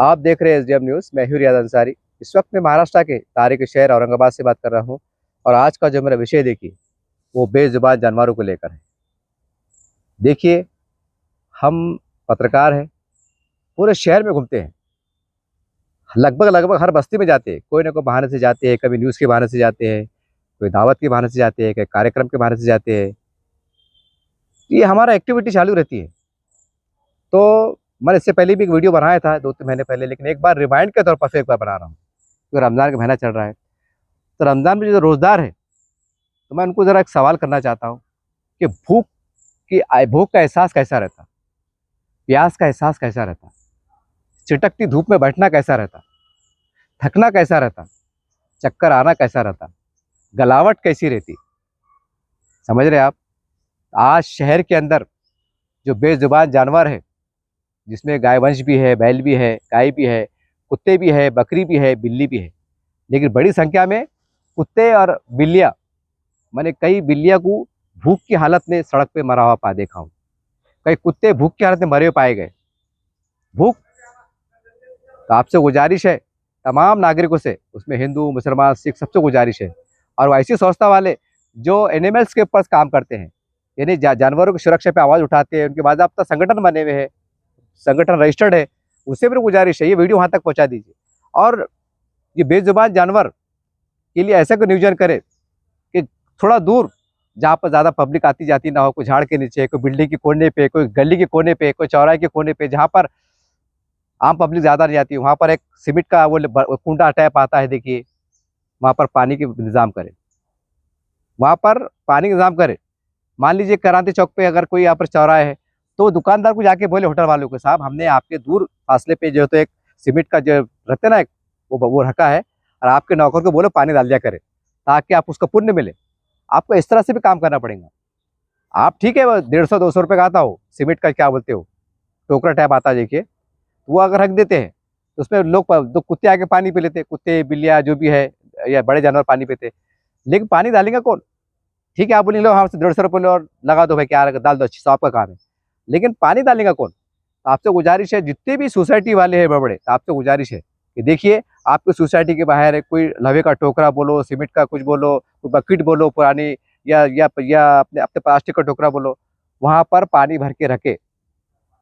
आप देख रहे हैं एसडीएम न्यूज़। मैं हूं रियाज अंसारी। इस वक्त मैं महाराष्ट्र के तारीख शहर औरंगाबाद से बात कर रहा हूं और आज का जो मेरा विषय देखिए वो बेजुबान जानवरों को लेकर है। देखिए, हम पत्रकार हैं, पूरे शहर में घूमते हैं, लगभग लगभग हर बस्ती में जाते हैं, कोई ना कोई बहाने से जाते हैं। कभी न्यूज़ के बहाने से जाते हैं, कोई दावत के बहाने से जाते हैं, कोई कार्यक्रम के बहाने से जाते हैं। ये हमारा एक्टिविटी चालू रहती है। तो मैंने इससे पहले भी एक वीडियो बनाया था 2-3 महीने पहले, लेकिन एक बार रिमाइंड के तौर पर फिर एक बार बना रहा हूँ क्योंकि रमज़ान का महीना चल रहा है। तो रमज़ान में जो रोज़दार है, तो मैं उनको ज़रा एक सवाल करना चाहता हूँ कि भूख का एहसास कैसा रहता, प्यास का एहसास कैसा रहता, चिटकती धूप में बैठना कैसा रहता, थकना कैसा रहता, चक्कर आना कैसा रहता, गलावट कैसी रहती। समझ रहे आप? आज शहर के अंदर जो बेजुबान जानवर है, जिसमें गाय वंश भी है, बैल भी है, गाय भी है, कुत्ते भी है, बकरी भी है, बिल्ली भी है, लेकिन बड़ी संख्या में कुत्ते और बिल्लियाँ, मैंने कई बिल्लियाँ को भूख की हालत में सड़क पे मरा हुआ पा देखा हूँ। कई कुत्ते भूख की हालत में मरे हुए पाए गए। भूख। तो आपसे गुजारिश है, तमाम नागरिकों से, उसमें हिंदू, मुसलमान, सिख, सबसे गुजारिश है, और वैसी संस्था वाले जो एनिमल्स के ऊपर काम करते हैं, यानी जानवरों की सुरक्षा पे आवाज़ उठाते हैं, उनके बाकायदा संगठन बने हुए हैं, संगठन रजिस्टर्ड है, उससे भी गुजारिश है ये वीडियो वहाँ तक पहुँचा दीजिए। और ये बेजुबान जानवर के लिए ऐसा कोई नियोजन करे कि थोड़ा दूर, जहाँ पर ज़्यादा पब्लिक आती जाती ना हो, कोई झाड़ के नीचे, कोई बिल्डिंग के कोने पे, कोई गली के कोने पे, कोई चौराहे के कोने पे, जहाँ पर आम पब्लिक ज़्यादा नहीं आती, वहाँ पर एक सीमेंट का वो कुंडा टाइप आता है, देखिए, वहाँ पर पानी के इंतज़ाम करें, वहाँ पर पानी का इंतज़ाम करें। मान लीजिए क्रांति चौक पे अगर कोई यहाँ पर चौराहा है, तो दुकानदार को जाके बोले, होटल वालों को, साहब हमने आपके दूर फासले पे जो तो एक सीमेंट का जो रहता है ना, वो रखा है, और आपके नौकर को बोलो पानी डाल दिया करे, ताकि आप उसका पुण्य मिले। आपको इस तरह से भी काम करना पड़ेगा। आप ठीक है, 150-200 रुपये का आता हो सीमेंट का, क्या बोलते हो, टोकरा टाइप आता है, देखिए, वो अगर रख देते हैं तो उसमें लोग दो कुत्ते आके पानी पी लेते, कुत्ते बिल्लियाँ जो भी है या बड़े जानवर पानी पीते, लेकिन पानी डालेंगे कौन? ठीक है, आप बोले लो हमसे 150 रुपये लो और लगा दो भाई, क्या डाल दो, अच्छी आपका काम है, लेकिन पानी डालेगा कौन? आपसे गुजारिश है, जितने भी सोसाइटी वाले हैं बड़े, आपसे गुजारिश है कि देखिए, आपकी सोसाइटी के बाहर है, कोई लोहे का टोकरा बोलो, सीमेंट का कुछ बोलो, कोई बकेट बोलो पुरानी, या अपने अपने प्लास्टिक का टोकरा बोलो, वहाँ पर पानी भर के रखे,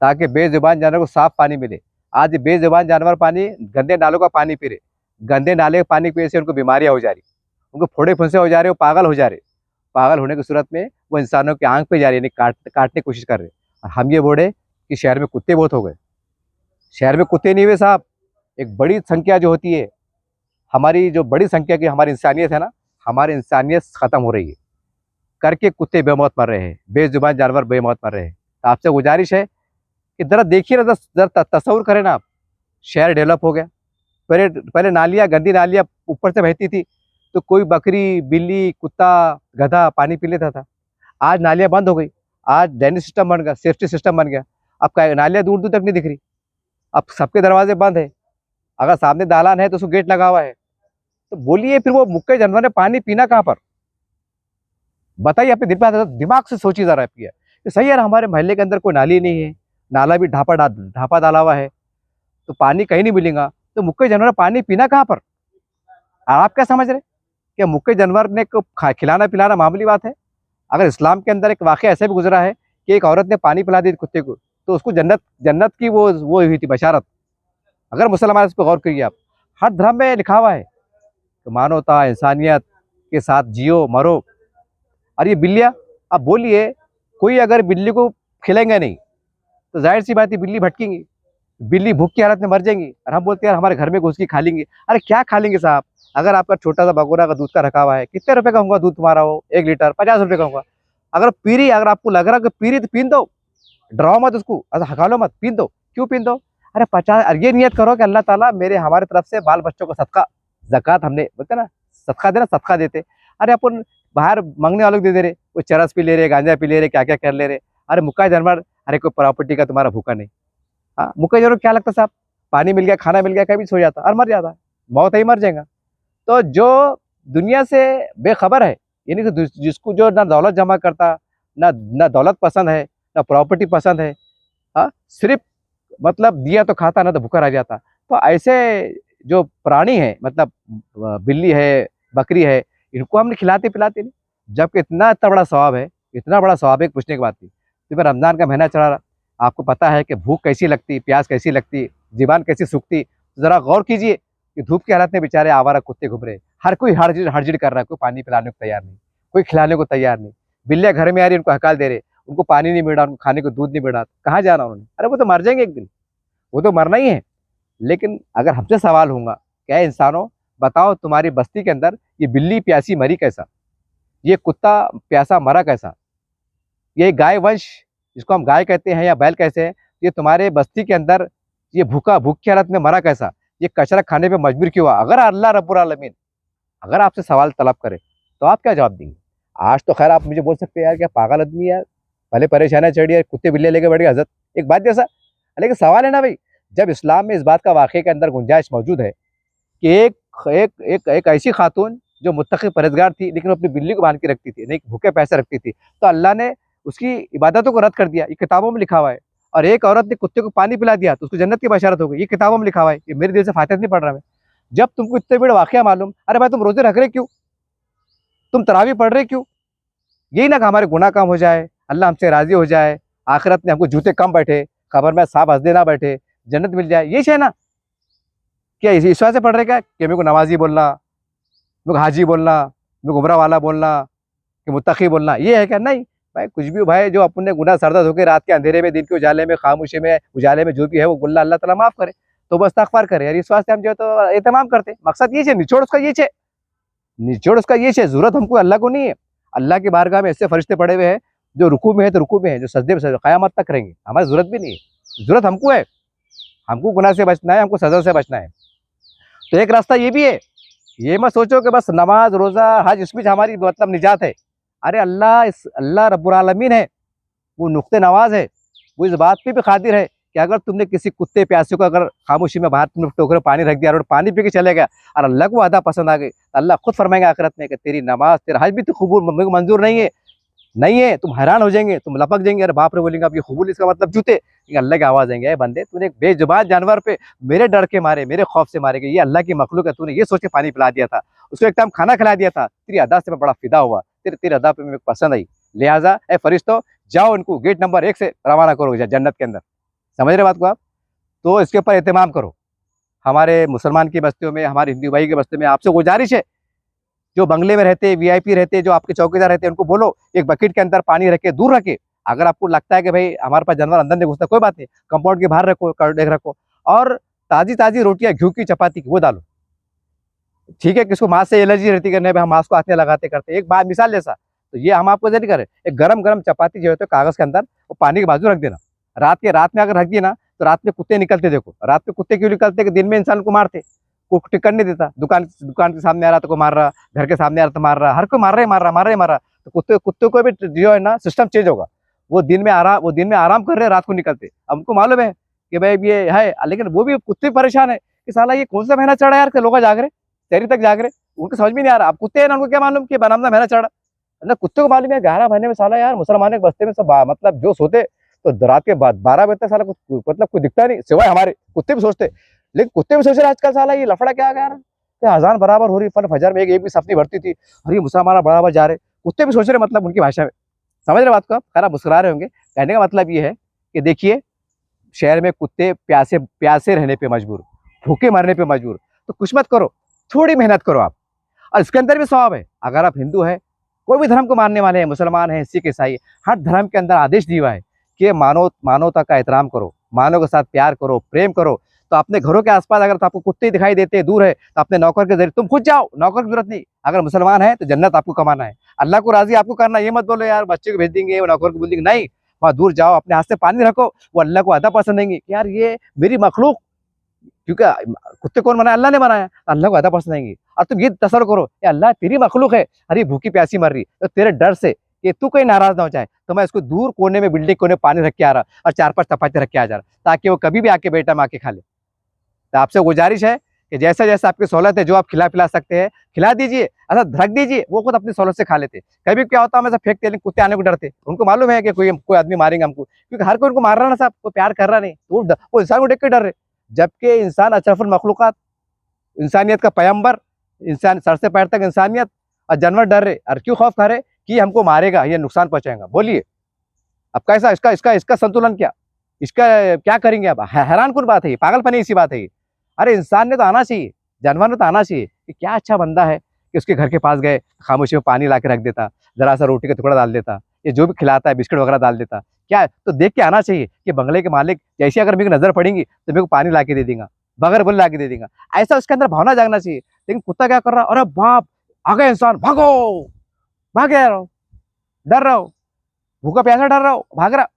ताकि बेजुबान जानवर को साफ पानी मिले। आज बेजुबान जानवर पानी, गंदे नालों का पानी पी रहे, गंदे नाले का पानी पीने से उनको बीमारियाँ हो जा रही, उनको फोड़े फुंसे हो जा रहे, वो पागल हो जा रहे। पागल होने की सूरत में वो इंसानों की आंख पे जा रही है, यानी काटने की कोशिश कर रहे। और हम ये बोले कि शहर में कुत्ते बहुत हो गए। शहर में कुत्ते नहीं हुए साहब, एक बड़ी संख्या जो होती है, हमारी जो बड़ी संख्या की हमारी इंसानियत है ना, हमारी इंसानियत खत्म हो रही है, करके कुत्ते बेमौत मर रहे हैं, बेजुबान जानवर बेमौत मर रहे हैं। तो आपसे गुजारिश है कि जरा देखिए ना, जरा तस्वुर करें ना आप, शहर डेवलप हो गया। पहले पहले नालियाँ, गंदी नालियाँ ऊपर से बहती थी, तो कोई बकरी, बिल्ली, कुत्ता, गधा पानी पी लेता था। आज नालियाँ बंद हो गई, आज ड्रेनेज सिस्टम बन गया, सेफ्टी सिस्टम बन गया। अब क्या, नालियाँ दूर दूर तक नहीं दिख रही, अब सबके दरवाजे बंद है। अगर सामने दालान है तो उसको गेट लगा हुआ है। तो बोलिए फिर वो मुक्के जानवर ने पानी पीना कहाँ पर? बताइए, अपने दिमाग से सोचिए जरा आप। ये सही है ना, हमारे मोहल्ले के अंदर कोई नाली नहीं है, नाला भी ढापा डाला हुआ है, तो पानी कहीं नहीं मिलेगा, तो मुक्के जानवर पानी पीना कहाँ पर? आप क्या समझ रहे कि मुक्के जानवर ने को खिलाना पिलाना मामूली बात है? अगर इस्लाम के अंदर एक वाक़या ऐसा भी गुजरा है कि एक औरत ने पानी पिला दी कुत्ते को, तो उसको जन्नत जन्नत की वो हुई थी बशारत। अगर मुसलमान इस पर गौर करिए आप, हर धर्म में लिखा हुआ है कि मानवता, इंसानियत के साथ जियो मरो। और ये बिल्लियाँ, अब बोलिए, कोई अगर बिल्ली को खिलाएंगे नहीं तो जाहिर सी बात है बिल्ली भटकेंगी, बिल्ली भूख की हालत में मर जाएंगी, और हम बोलते हैं यार हमारे घर में घुस के खा लेंगे। अरे क्या खा लेंगे साहब? अगर आपका छोटा सा भगोना का दूध का रखा हुआ है, कितने रुपए का होगा दूध तुम्हारा? हो 1 लीटर 50 रुपए का होगा। अगर आपको लग रहा है कि पीरी, तो पीन दो, डराओ मत उसको, हकालो मत, पीन दो। क्यों पीन दो? अरे 50, और ये नियत करो कि अल्लाह ताला मेरे हमारे तरफ से बाल बच्चों को सदका, ज़कात, हमने बोलते ना सदका देना, सदका देते। अरे अपन बाहर मांगने वालों को दे दे रहे, वो चरस पी ले रहे, गांजा पी ले रहे, क्या क्या कर ले रहे। अरे मुक्का जानवर, अरे कोई प्रॉपर्टी का तुम्हारा भूखा नहीं। हाँ, मुक्का जानवर क्या लगता साहब? पानी मिल गया, खाना मिल गया, कभी सो जाता और मर जाता, मौत ही मर जाएगा। तो जो दुनिया से बेखबर है, यानी कि जिसको जो ना दौलत जमा करता, ना दौलत पसंद है, ना प्रॉपर्टी पसंद है, हाँ, सिर्फ मतलब दिया तो खाता, ना तो भूखा रह जाता। तो ऐसे जो प्राणी है, मतलब बिल्ली है, बकरी है, इनको हमने खिलाते पिलाते नहीं, जबकि इतना बड़ा सवाब है, इतना बड़ा सवाब है कि पूछने की बात नहीं। तो मैं रमजान का महीना चला रहा, आपको पता है कि भूख कैसी लगती, प्यास कैसी लगती, जीवान कैसी सूखती। तो जरा गौर कीजिए कि धूप की हालत में बेचारे आवारा कुत्ते घूम रहे, हर कोई हड़जिड़ कर रहा है, कोई पानी पिलाने को तैयार नहीं, कोई खिलाने को तैयार नहीं। बिल्लियाँ घर में आ रही, उनको हकाल दे रहे, उनको पानी नहीं मिल रहा, उनको खाने को दूध नहीं मिल रहा, कहाँ जाना उन्होंने? अरे वो तो मर जाएंगे एक दिन, वो तो मरना ही है। लेकिन अगर हमसे सवाल होगा, क्या इंसानों बताओ, तुम्हारी बस्ती के अंदर ये बिल्ली प्यासी मरी कैसा, ये कुत्ता प्यासा मरा कैसा, ये गाय वंश जिसको हम गाय कहते हैं या बैल कहते हैं, ये तुम्हारे बस्ती के अंदर ये भूख की हालत में मरा कैसा, ये कचरा खाने पे मजबूर क्यों हुआ? अगर अल्लाह रब्बुल आलमीन अगर आपसे सवाल तलब करे तो आप क्या जवाब देंगे? आज तो खैर आप मुझे बोल सकते हैं यार क्या पागल आदमी है यार, पहले परेशानी चढ़ी है, कुत्ते बिल्ले लेके बैठ गए हजरत, एक बात जैसा। लेकिन सवाल है ना भाई, जब इस्लाम में इस बात का वाक़े के अंदर गुंजाइश मौजूद है कि एक ऐसी खातून जो मुत्तकी परहेजगार थी, लेकिन वो अपनी बिल्ली को बांध के रखती थी, नहीं भूखे पैसे रखती थी, तो अल्लाह ने उसकी इबादतों को रद्द कर दिया, ये किताबों में लिखा हुआ है। और एक औरत ने कुत्ते को पानी पिला दिया तो उसको जन्नत की बशारत हो गई, ये किताबों में लिखा हुआ है, ये मेरे दिल से फातिहा नहीं पढ़ रहा मैं। जब तुमको इतने बड़े वाक़या मालूम, अरे भाई तुम रोजे रख रहे क्यों, तुम तरावी पढ़ रहे क्यों? यही ना कि हमारे गुनाह कम हो जाए, अल्लाह हमसे राजी हो जाए, आखिरत में हमको जूते कम बैठे, खबर में साफ हंसदे ना बैठे, जन्नत मिल जाए, यही है ना? क्या इस वजह से पढ़ रहे क्या कि मेरे को नमाजी बोलना, मेरे को हाजी बोलना, मेरे को उमरा वाला बोलना, कि मुत्तकी बोलना, ये है क्या? नहीं भाई, कुछ भी भाई, जो अपने गुनाह सरदर्द होकर रात के अंधेरे में, दिन के उजाले में, खामोशी में, उजाले में जो भी है वो गुल्ला अल्लाह ताला माफ करे, तो बस इस्तगफार करे यार, इस वास्ते हम जो है तो एहतमाम करते। मकसद ये है, निचोड़ उसका ये है, निचोड़ उसका ये है, जरूरत हमको अल्लाह को नहीं है। अल्लाह की बारगाह में ऐसे फरिश्ते पड़े हुए हैं, जो रुकू में है तो रुकू में है, जो सजदे में क़यामत तक रहेंगे, हमारी जरूरत भी नहीं है। जरूरत हमको है, हमको गुनाह से बचना है, हमको सजा से बचना है। तो एक रास्ता ये भी है, ये मत सोचो कि बस नमाज रोजा हज इसमें हमारी मतलब निजात है। अरे अल्लाह रब्बुल आलमीन है, वो नुक्ते नवाज है, वो इस बात पे भी खातिर है कि अगर तुमने किसी कुत्ते प्यासे को अगर खामोशी में बाहर तुमने टोकरे पानी रख दिया और पानी पी के चले गया और अल्लाह को अदा पसंद आ गई, तो अल्लाह खुद फरमाएंगे आखिरत में कि तेरी नमाज तेरा हज भी तो कबूल मंजूर नहीं है, नहीं है। तुम हैरान हो जाएंगे, तुम लपक जाएंगे, अरे बाप रे बोलेंगे अब ये कबूल, इसका मतलब जूते। अल्लाह की आवाज़ देंगे, बंदे तूने एक बेजुबान जानवर पे मेरे डर के मारे, मेरे खौफ से मारे गए, ये अल्लाह की मखलूक है, तूने ये सोच के पानी पिला दिया था, उसको एक टाइम खाना खिला दिया था, तेरी अदा से मैं बड़ा फिदा हुआ, तेरी अदा पे मेरे पसंद आई, लिहाजा ए फरिश्तों जाओ इनको गेट नंबर 1 से रवाना करो जन्नत के अंदर। समझ रहे बात को आप? तो इसके ऊपर एहतमाम करो। हमारे मुसलमान की बस्तियों में, हमारे हिंदू भाई की बस्ती में आपसे गुजारिश है, जो बंगले में रहते, वीआईपी रहते, जो आपके चौकीदार रहते हैं, उनको बोलो एक बकेट के अंदर पानी रखे, दूर रखे। अगर आपको लगता है कि भाई हमारे पास जानवर अंदर नहीं घुसता, कोई बात नहीं, कंपाउंड के बाहर रखो, देख रखो, और ताजी ताजी रोटियां घी की चपाती की वो डालो। ठीक है, किसको मांस से एलर्जी रहती है, हम मांस को हाथ में लगाते करते, एक बात मिसाल जैसा, तो ये हम आपको नहीं करें, एक गरम गरम चपाती जो है तो कागज के अंदर वो पानी के बाजू रख देना, रात में अगर रख दिए ना तो रात में कुत्ते निकलते, देखो रात में कुत्ते क्यों निकलते कि दिन में इंसान को मारते, को टिकट नहीं देता, दुकान के सामने आ रहा तो को मार रहा, घर के सामने आ रहा तो मार रहा, हर कोई मार रहा, तो कुत्ते को भी जो है ना सिस्टम चेंज होगा, वो दिन में आराम कर रहे हैं, रात को निकलते। हमको मालूम है कि भाई ये है, लेकिन वो भी कुत्ते परेशान है कि साला ये कौन सा महीना चढ़ा यार, के लोग जाग रहे, शहरी तक जाग रहे, उनको समझ में नहीं आ रहा। अब कुत्ते हैं ना, उनको क्या मालूम कि बनामदा महीना चढ़ा, मतलब कुत्ते को मालूम है 11 महीने में साला यार मुसलमान के बस्ते में सब मतलब जो सोते तो रात के बाद 12 बजे तक साला कुछ मतलब कोई दिखता नहीं, सिवाय हमारे कुत्ते भी सोचते, लेकिन कुत्ते भी सोच रहे आजकल साला ये लफड़ा क्या आ गया यार, अजान बराबर हो रही, फजर में एक भी सफनी भरती थी, अरे मुसलमान बराबर जा रहे, कुत्ते भी सोच रहे, मतलब उनकी भाषा में। समझ रहे बात को आप? खैर मुस्कुरा रहे होंगे, कहने का मतलब ये है कि देखिए शहर में कुत्ते प्यासे रहने पे मजबूर, भूखे मरने पे मजबूर, तो कुछ मत करो, थोड़ी मेहनत करो आप, और इसके अंदर भी सवाब है। अगर आप हिंदू है, कोई भी धर्म को मानने वाले हैं, मुसलमान हैं, सिख ईसाई, हर धर्म के अंदर आदेश दिया हुआ है कि मानवता का एहतराम करो, मानव के साथ प्यार करो, प्रेम करो। तो अपने घरों के आसपास अगर आपको कुत्ते दिखाई देते हैं दूर है, तो अपने नौकर के जरिए तुम खुद जाओ, नौकर की जरूरत नहीं। अगर मुसलमान है तो जन्नत आपको कमाना है, अल्लाह को राजी आपको करना, ये मत बोलो यार बच्चे को भेज देंगे, वो नौकर को बोल देंगे, नहीं, वहाँ दूर जाओ, अपने हाथ से पानी रखो, वो अल्लाह को अदा पसंद नहीं कि यार ये मेरी मखलूक, क्योंकि कुत्ते कौन बनाया? अल्लाह ने बनाया, अल्लाह को अदा पसंद आएंगी। और तुम ये तसर करो अल्लाह तेरी मखलूक है, अरे भूखी प्यासी मर रही, तो तेरे डर से कि तू कहीं नाराज ना हो जाए, तो मैं इसको दूर कोने में, बिल्डिंग कोने पानी रख के आ रहा और 4-5 चपाती रख के आ जा रहा, ताकि वो कभी भी आके बेटा में आके खा ले। तो आपसे गुजारिश है कि जैसा जैसा आपकी सहूलत है, जो आप खिला पिला सकते हैं खिला दीजिए, ऐसा रख दीजिए, वो खुद अपनी सहूलत से खा लेते। कभी क्या होता है, हम ऐसा फेंकते हैं, कुत्ते आने को डरते, उनको मालूम है कि कोई आदमी मारेंगे हमको, क्योंकि हर कोई उनको मार रहा ना साहब, कोई प्यार कर रहा नहीं, तो वो इंसान को देख के डर रहे। जबकि इंसान अशरफुल मखलूक़ात, इंसानियत का पैगंबर, इंसान सर से पैर तक इंसानियत, और जानवर डर रहे। और क्यों खौफ खा रहे कि ये हमको मारेगा, ये नुकसान पहुंचाएगा। बोलिए अब कैसा, इसका इसका इसका संतुलन क्या, इसका क्या करेंगे? अब हैरान कौन बात है, ये पागलपनी इसी बात है ये। अरे इंसान ने तो आना चाहिए, जानवर ने तो आना चाहिए कि क्या अच्छा बंदा है कि उसके घर के पास गए, खामोशी में पानी ला के रख देता, जरा सा रोटी का टुकड़ा डाल देता, ये जो भी खिलाता है बिस्किट वगैरह डाल देता। क्या तो देख के आना चाहिए कि बंगले के मालिक जैसे अगर मेरी नजर पड़ेंगी तो मेरे को पानी ला के दे देगा, बगैर बोले ला के दे देगा। ऐसा उसके अंदर भावना जागना चाहिए। लेकिन कुत्ता क्या कर रहा, अरे बाप आ गए इंसान, भागो, भाग रहो, डर रहा हो, भूखा प्यासा डर रहा हो, भाग रहा।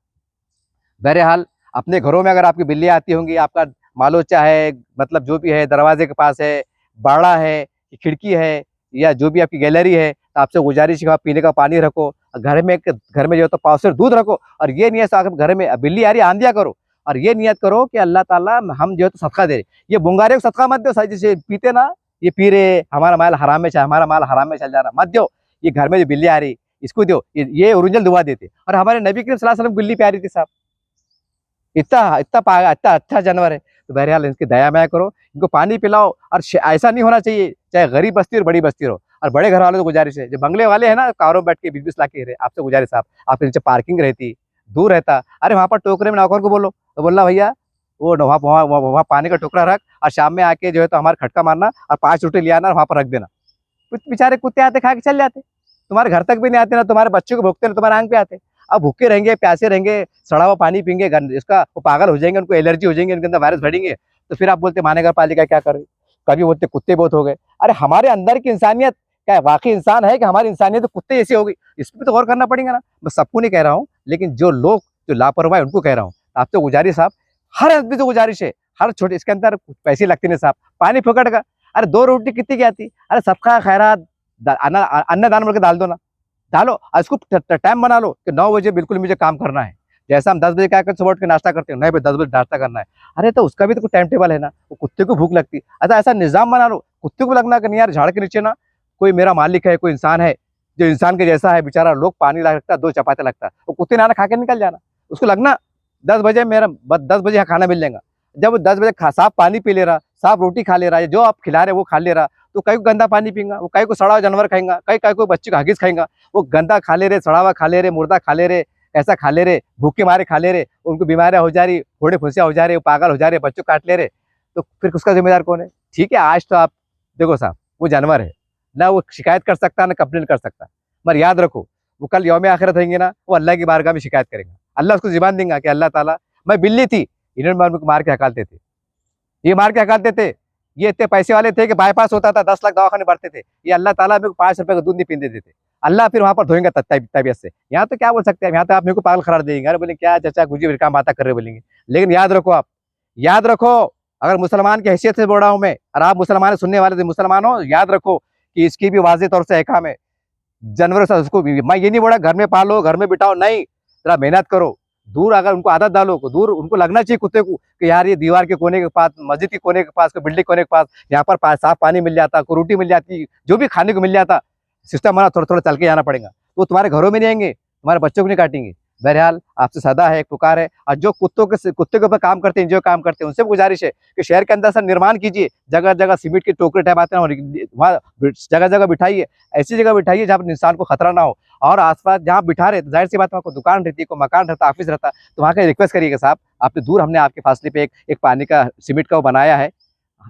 बहरहाल अपने घरों में अगर आपकी बिल्ली आती होंगी, आपका मालोचा है, मतलब जो भी है, दरवाजे के पास है, बाड़ा है, खिड़की है, या जो भी आपकी गैलरी है, तो आपसे गुजारिश है आप पीने का पानी रखो, घर में जो है तो पावसर दूध रखो। और ये नियत आप घर में बिल्ली आ रही आंधिया करो, और ये नियत करो कि अल्लाह ताला हम जो है तो सदका दे रहे। ये बुंगारे को सदका मत दो, जैसे पीते ना, ये पी रहे, हमारा माल हराम में चल जा रहा, मत दो। ये घर में जो बिल्ली आ रही इसको दो, ये ओरिजिनल दुआ देते। और हमारे नबी करीम सल्लल्लाहु अलैहि वसल्लम बिल्ली प्यारी थी साहब, इतना इतना पागा, इतना अच्छा जानवर है। तो बहरहाल इनकी दया माया करो, इनको पानी पिलाओ। और ऐसा नहीं होना चाहिए, चाहे गरीब बस्ती और बड़ी बस्ती हो। और बड़े घर वालों को गुजारिश है, जो बंगले वाले हैं ना, कारों बैठ के 20-20 लाख के रहे, आपसे गुजारिश साहब, आपके नीचे पार्किंग रहती, दूर रहता, अरे वहाँ पर टोकरे में नौकर को बोलो, तो बोलना भैया वो वहाँ पानी का टोकरा रख, और शाम में आके जो है तो हमारा खटका मारना और 5 रोटी ले आना और वहाँ पर रख देना। कुछ बेचारे कुत्ते आते खा के चल जाते, तुम्हारे घर तक भी नहीं आते, ना तुम्हारे बच्चों को भोगते, ना तुम्हारे आंग पे आते। अब भूखे रहेंगे, प्यासे रहेंगे, सड़ा हुआ पानी पीएंगे, इसका वो पागल हो जाएंगे, उनको एलर्जी हो जाएंगे, उनके अंदर वायरस बढ़ेंगे। तो फिर आप बोलते महानगर पालिका क्या करे, कभी बोलते कुत्ते बहुत हो गए। अरे हमारे अंदर की इंसानियत क्या वाकई इंसान है कि हमारी इंसानियत तो कुत्ते जैसी हो गई? इस पर तो गौर करना पड़ेगा ना। मैं सबको नहीं कह रहा हूँ, लेकिन जो लोग जो लापरवाह है उनको कह रहा हूँ। आपसे गुजारिश साहब, हर आदमी से गुजारिश है, हर छोटे, इसके अंदर पैसे लगते नहीं साहब, पानी फुकट का। अरे 2 रोटी कितनी की आती, अरे सबका खैरात अन्नदान बोल के डाल दो ना, डालो। इसको टाइम बना लो कि 9 बजे बिल्कुल मुझे काम करना है। जैसा हम 10 बजे क्या करते सुबह उठ के नाश्ता करते हैं, 9 बजे 10 बजे नाश्ता करना है। अरे तो उसका भी तो कोई टाइम टेबल है ना, वो कुत्ते को भूख लगती। अच्छा ऐसा निजाम बना लो, कुत्ते को लगना कि नहीं यार झाड़ के नीचे ना कोई मेरा मालिक है, कोई इंसान है जो इंसान के जैसा है, बेचारा लोग पानी ला रखता, 2 चपाते लगता, वो कुत्ते ने आना खा के निकल जाना। उसको लगना 10 बजे मेरा 10 बजे यहाँ खाना मिल जाएगा। जब 10 बजे साफ पानी पी ले रहा, साफ रोटी खा ले रहा है, जो आप खिला रहे वो खा ले रहा, तो कई को गंदा पानी पीएगा, वो कई को सड़ा हुआ जानवर खाएगा, कई को बच्चे को हगीज खाएगा। वो गंदा खा ले रहे, सड़ा हुआ खा ले रहे, मुर्दा खा ले रहे, ऐसा खा ले रहे, भूखे मारे खा ले रहे, उनको बीमारियां हो जा रही, फोड़े फुंसियां हो जा रहे, पागल हो जा रहे, बच्चों काट ले रहे। तो फिर उसका जिम्मेदार कौन है? ठीक है आज तो आप देखो साहब, वो जानवर है ना, वो शिकायत कर सकता ना कंप्लेन कर सकता, मगर याद रखो वो कल यौम आखिरत रहेंगे ना, वो अल्लाह की बारगाह में शिकायत करेगा। अल्लाह उसको जुबान देगा कि अल्लाह ताला मैं बिल्ली थी, इन्होंने मार के हकालते थे, ये मार के हकालते थे, ये इतने पैसे वाले थे कि बाईपास होता था 10 लाख दवाखाने बढ़ते थे, ये अल्लाह ताला मेरे को 5 रुपए का दूध नहीं पीने देते। अल्लाह फिर वहां पर धोएंगे तबीयत से। यहाँ तो क्या बोल सकते हैं, यहाँ तो आप मेरे को पागल करार देंगे, अरे बोलेंगे क्या चाचा गुजी काम बात कर रहे बोलेंगे। लेकिन याद रखो, आप याद रखो, अगर मुसलमान की हैसियत से बोल रहा हूँ मैं, और आप मुसलमान सुनने वाले थे मुसलमान हो, याद रखो कि इसकी भी वाज़ेह तौर से अहकाम है। जानवर से उसको मैं ये नहीं बोला घर में पालो, घर में बिठाओ, नहीं, जरा मेहनत करो, दूर अगर उनको आदत डालो, दूर उनको लगना चाहिए कुत्ते को कि यार ये दीवार के कोने के पास, मस्जिद के कोने के पास, बिल्डिंग कोने के पास, यहाँ पर साफ पानी मिल जाता, को रोटी मिल जाती, जो भी खाने को मिल जाता। सिस्टम बना, थोड़ा थोड़ा चल के जाना पड़ेगा, तो तुम्हारे घरों में नहीं आएंगे, तुम्हारे बच्चों को नहीं काटेंगे। बहरहाल आपसे सदा है, एक पुकार है, और जो कुत्ते के ऊपर काम करते हैं, जो काम करते हैं, उनसे गुजारिश है कि शहर के अंदर सर निर्माण कीजिए, जगह जगह सीमेंट के टोकरे टाइप आते हैं, वहाँ जगह जगह बिठाइए, ऐसी जगह बिठाइए जहाँ पर इंसान को खतरा ना हो। और आसपास जहाँ बिठा रहे, जाहिर सी बात है, कोई दुकान रहती है, कोई मकान रहता, ऑफिस रहता, तो वहाँ का रिक्वेस्ट करिएगा साहब, आपने दूर हमने आपके फासले पे एक पानी का सीमेंट का वो बनाया है,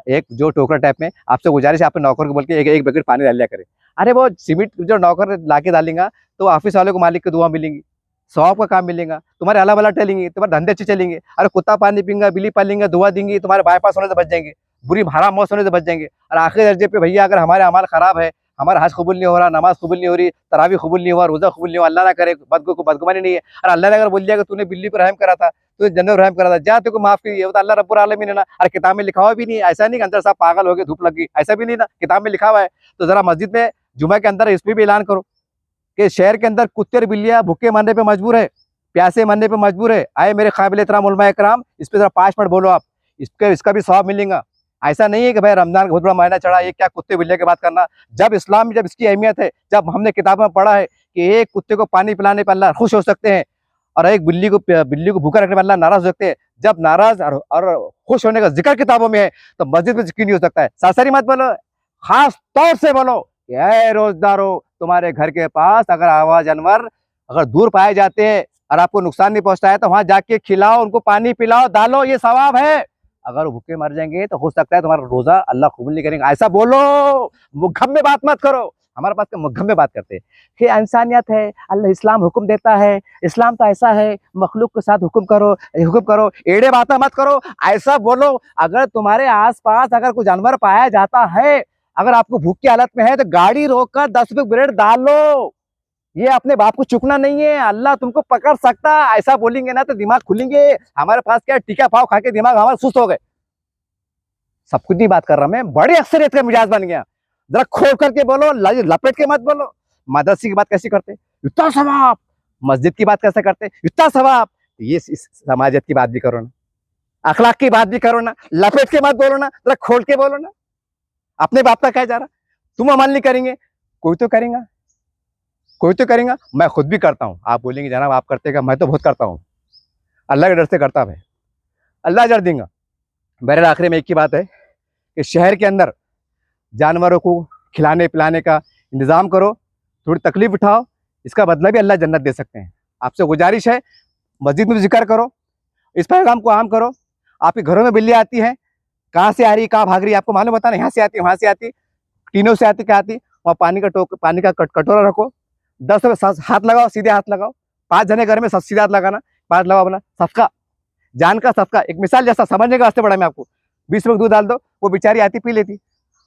एक जो टोकरा टाइप में, आपसे गुजारिश है आपने नौकर को बोल के एक बकेट पानी डाल लिया करें। अरे वो सीमेंट जो नौकर ला के डालेंगा तो ऑफिस वाले को मालिक को दुआ मिलेंगी, सौंप का काम मिलेगा, तुम्हारे अला वाला टलेंगे, तुम्हारे धंधे अच्छे चलेंगे। अरे कुत्ता पानी पीएंगा, बिल्ली पालेंगे, दुआ देंगी, तुम्हारे बाईपास होने से बच जाएंगे, बुरी हराम मौत होने से बच जाएंगे। और आखिरी दर्जे पे भैया अगर हमारे अमाल खराब है, हमारा हज कबूल नहीं हो रहा, नमाज कबूल नहीं हो रही, तरावी कबूल नहीं हुआ, रोजा कबूल नहीं हुआ, अल्लाह ना करे, बदगुमानी नहीं है। और अल्लाह ने अगर बोल दिया कि तूने बिल्ली पर रहम करा था, तूने जन्नत रहम करा था, जा तेरे को माफ की, वो तो अल्लाह रब्बुल आलमीन है ना। अरे किताब में लिखा हुआ भी नहीं, ऐसा नहीं कि अंदर साहब पागल हो गए धूप लग गई, ऐसा भी नहीं ना, किताब में लिखा हुआ है। तो जरा मस्जिद में जुमा के अंदर इस पर भी ऐलान करो कि शहर के अंदर कुत्ते और बिल्लियां भूखे मरने पे मजबूर है, प्यासे मरने पे मजबूर है। आए मेरे काबिल एहतराम उलमा इकराम, इस पे जरा 5 मिनट बोलो आप, इसका भी सवाब मिलेगा। ऐसा नहीं है कि भाई रमजान का बहुत बड़ा महीना चढ़ा, ये क्या कुत्ते बिल्लियों की बात करना। जब इस्लाम में जब इसकी अहमियत है, जब हमने किताबों में पढ़ा है कि एक कुत्ते को पानी पिलाने पर अल्लाह खुश हो सकते हैं, और एक बिल्ली को भूखा रखने में अल्लाह नाराज हो सकते हैं। जब नाराज और खुश होने का जिक्र किताबों में है तो मस्जिद में जिक्र नहीं हो सकता है। सासरी मत बोलो, खास तौर से बोलो कि ऐ रोजदारों, तुम्हारे घर के पास अगर आवाज जानवर अगर दूर पाए जाते हैं और आपको नुकसान नहीं पहुंचता है तो वहां जाके खिलाओ, उनको पानी पिलाओ, डालो, ये सवाब है। अगर वो भूखे मर जाएंगे तो हो सकता है तुम्हारा रोजा अल्लाह कबूल नहीं करेंगे। ऐसा बोलो, मुखम में बात मत करो। हमारे पास मुखम में बात करते हैं कि इंसानियत है, अल्लाह इस्लाम हुक्म देता है, इस्लाम तो ऐसा है, मखलूक के साथ हुक्म करो, एड़े बातें मत करो, ऐसा बोलो। अगर तुम्हारे आसपास अगर कोई जानवर पाया जाता है, अगर आपको भूख की हालत में है तो गाड़ी रोककर 10 रुपए ब्रेड डाल लो। ये अपने बाप को चुकना नहीं है, अल्लाह तुमको पकड़ सकता। ऐसा बोलेंगे ना तो दिमाग खुलेंगे। हमारे पास क्या टीका पाव खा के दिमाग हमारा सुस्त हो गए। सब कुछ नहीं बात कर रहा मैं, बड़ी अक्सरियत का मिजाज बन गया। जरा खोल करके बोलो, लपेट के मत बोलो। मदरसे की बात कैसे करते, इतना सवाब। मस्जिद की बात कैसे करते, इतना सवाब। ये समाजियत की बात भी करो ना, अखलाक की बात भी करो ना, लपेट के मत बोलो ना, जरा खोल के बोलो ना। अपने बाप का क्या जा रहा, तुम अमल नहीं करेंगे, कोई तो करेगा, कोई तो करेगा। मैं खुद भी करता हूँ। आप बोलेंगे जनाब आप करते का, मैं तो बहुत करता हूँ, अल्लाह के डर से करता है, अल्लाह अजर देगा। बहरहाल आखिर में एक ही बात है कि शहर के अंदर जानवरों को खिलाने पिलाने का इंतज़ाम करो, थोड़ी तकलीफ उठाओ, इसका बदला भी अल्लाह जन्नत दे सकते हैं। आपसे गुजारिश है, मस्जिद में भी जिक्र करो, इस पैगाम को आम करो। आपके घरों में बिल्ली आती है, कहाँ से आ रही, कहाँ भाग रही है, आपको मालूम बताना, यहाँ से आती है, वहाँ से आती, टीनों से आती, क्या आती, वहाँ पानी का कटोरा रखो, 10 रुपये हाथ लगाओ, सीधे हाथ लगाओ। 5 जने घर में सीधे हाथ लगाना, 5 लगाओ, बोला सदका, जान का सदका। एक मिसाल जैसा समझने का वास्ते बड़ा मैं आपको, 20 रुपये दूध डाल दो, वो बेचारी आती पी लेती,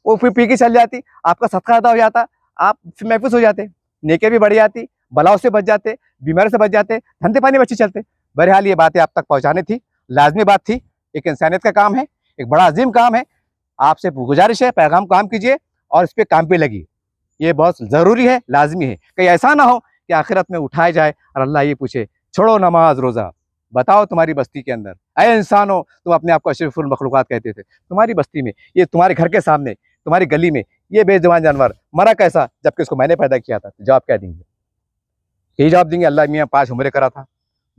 वो फिर पी के चल जाती, आपका सदका अदा हो जाता, आप फिर महफूज हो जाते, नेके भी बढ़ जाती, बलाओं से बच जाते, बीमारी से बच जाते, धंधे पानी बच्चे चलते। बहरहाल ये बातें आप तक पहुँचानी थी, लाजमी बात थी, एक इंसानियत का काम है, एक बड़ा अजीम काम है। आपसे गुजारिश है, पैगाम काम कीजिए और इस पर काम पे लगी। ये बहुत ज़रूरी है, लाजमी है। कहीं ऐसा ना हो कि आखिरत में उठाया जाए और अल्लाह ये पूछे, छोड़ो नमाज रोज़ा, बताओ तुम्हारी बस्ती के अंदर, अय इंसानों, तुम अपने आप को अशरफुल मखलूक़ात कहते थे, तुम्हारी बस्ती में, ये तुम्हारे घर के सामने, तुम्हारी गली में ये बेजुबान जानवर मरा कैसा, जबकि इसको मैंने पैदा किया था। जवाब क्या देंगे? यही जवाब देंगे, अल्लाह मियाँ 5 उम्रे करा था,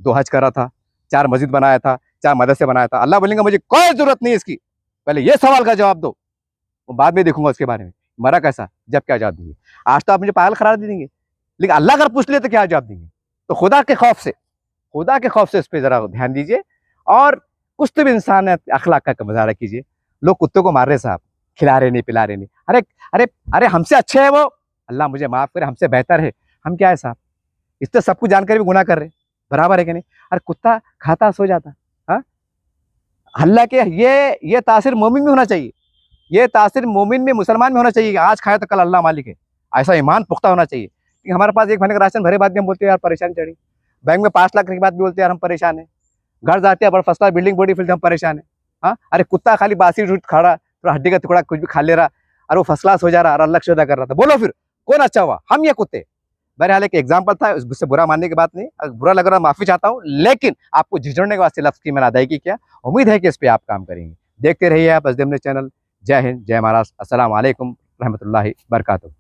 2 हज करा था, 4 मस्जिद बनाया था, 4 मदरसे बनाया था। अल्लाह बोलेंगे मुझे कोई ज़रूरत नहीं इसकी, पहले ये सवाल का जवाब दो, वो बाद में देखूंगा उसके बारे में, मरा कैसा, जब क्या जवाब देंगे। आज तो आप मुझे पागल करार दे देंगे, लेकिन अल्लाह अगर पूछ ले तो क्या जवाब देंगे? तो खुदा के खौफ से इस पर ज़रा ध्यान दीजिए और कुछ तो भी इंसानियत अखलाक का मुजाहरा कीजिए। लोग कुत्तों को मार रहे साहब, खिला रहे नहीं, पिला रहे नहीं। अरे अरे अरे, हमसे अच्छे है वो, अल्लाह मुझे माफ़ करे, हमसे बेहतर है, हम क्या है साहब, इससे सब कुछ जानकर भी गुनाह कर रहे, बराबर है कि नहीं? अरे कुत्ता खाता सो जाता, हाँ, अल्लाह के ये तासीर मोमिन में होना चाहिए, ये तासीर मोमिन में, मुसलमान में होना चाहिए कि आज खाया तो कल अल्लाह मालिक है, ऐसा ईमान पुख्ता होना चाहिए। कि हमारे पास 1 महीने का राशन भरे बाद भी हम बोलते हैं यार परेशानी चढ़ी, बैंक में 5 लाख के बाद भी बोलते हैं यार हम परेशान है, घर जाते हैं बड़ा फर्स्ट बिल्डिंग बॉडी फील्ड हम परेशान है। हाँ, अरे कुत्ता खाली बासी रोटी खा रहा, थोड़ा हड्डी का टुकड़ा कुछ भी खा ले रहा और वो फर्स्ट क्लास हो जा रहा और अल्लाह शुदा कर रहा था। बोलो फिर कौन अच्छा हुआ, हम या कुत्ते? बहरहाल एक एग्जाम्पल था, उससे बुरा मानने की बात नहीं, अगर बुरा लग रहा माफी चाहता हूँ, लेकिन आपको झिझड़ने के वास्ते लफ्ज़ की मैंने अदायगी किया। उम्मीद है कि इस पर आप काम करेंगे। देखते रहिए आप एसडीएम चैनल। जय हिंद, जय महाराष्ट्र, अस्सलाम वालेकुम रहमतुल्लाहि बरकातुहू।